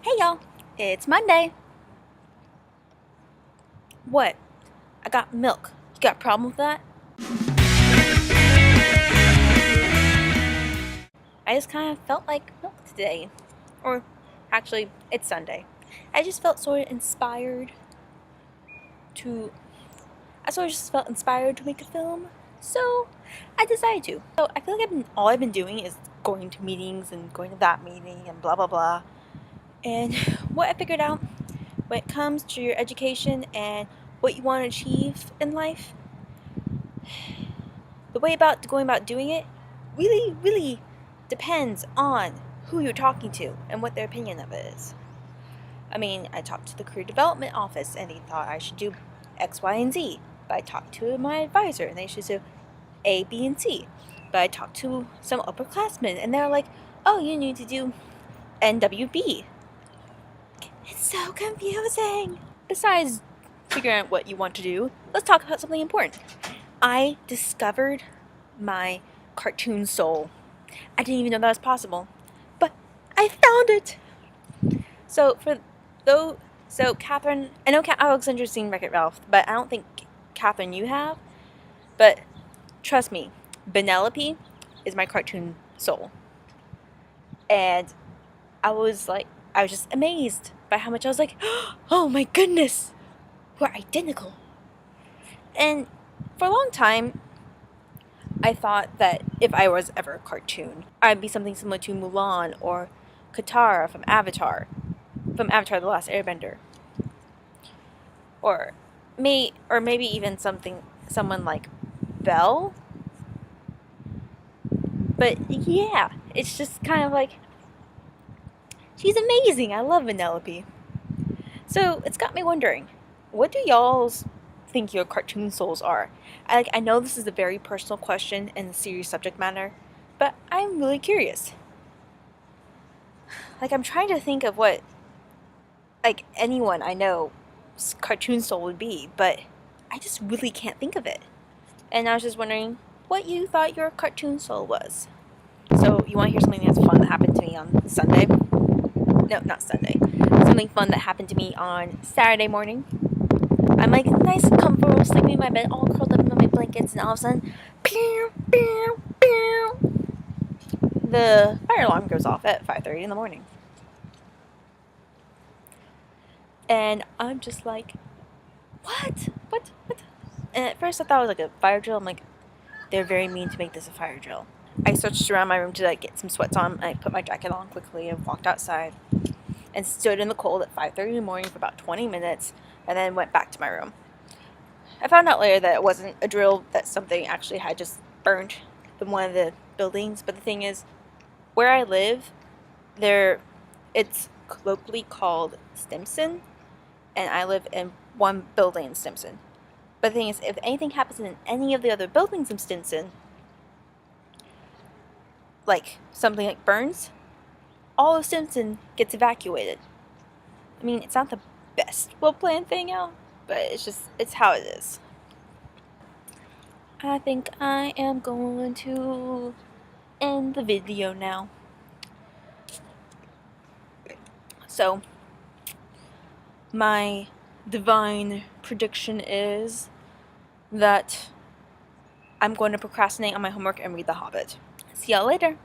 Hey y'all, it's Monday. What? I got milk. You got a problem with that? I just kind of felt like milk today. Or actually, it's Sunday. I just felt sort of inspired to. I sort of just felt inspired to make a film. So I decided to. So I feel like all I've been doing is going to meetings and going to that meeting and blah blah blah. And what I figured out when it comes to your education and what you want to achieve in life, the way about going about doing it really depends on who you're talking to and what their opinion of it is. I mean, I talked to the career development office and they thought I should do X, Y, and Z. But I talked to my advisor and they should do A, B, and C. But I talked to some upperclassmen and they're like, oh, you need to do NWB. It's so confusing. Besides figuring out what you want to do, let's talk about something important. I discovered my cartoon soul. I didn't even know that was possible, but I found it. So Catherine, I know Alexandra's seen Wreck-It Ralph, but I don't think Catherine you have. But trust me, Penelope is my cartoon soul, and I was just amazed by how much I was like, oh my goodness, we're identical. And for a long time, I thought that if I was ever a cartoon, I'd be something similar to Mulan or Katara from Avatar The Last Airbender, or maybe even someone like Belle. But yeah, it's just kind of like she's amazing. I love Vanellope. So it's got me wondering, what do y'all think your cartoon souls are? I know this is a very personal question and a serious subject matter, but I'm really curious. I'm trying to think of what anyone I know cartoon soul would be, but I just really can't think of it. And I was just wondering what you thought your cartoon soul was. So you want to hear something that's fun that happened to me on Sunday? No, not Sunday. Something fun that happened to me on Saturday morning. I'm nice and comfortable, sleeping in my bed, all curled up in my blankets, and all of a sudden, pew, pew, pew, the fire alarm goes off at 5:30 in the morning. And I'm just like, what? And at first I thought it was a fire drill. I'm like, they're very mean to make this a fire drill. I searched around my room to get some sweats on. I put my jacket on quickly and walked outside and stood in the cold at 5:30 in the morning for about 20 minutes and then went back to my room. I found out later that it wasn't a drill, that something actually had just burned in one of the buildings. But the thing is, where I live, it's colloquially called Stimson, and I live in one building in Stimson. But the thing is, if anything happens in any of the other buildings in Stimson, something like burns, all of Stimson gets evacuated. I mean, it's not the best well-planned thing out, but it's how it is. I think I am going to end the video now. So, my divine prediction is that I'm going to procrastinate on my homework and read The Hobbit. See y'all later.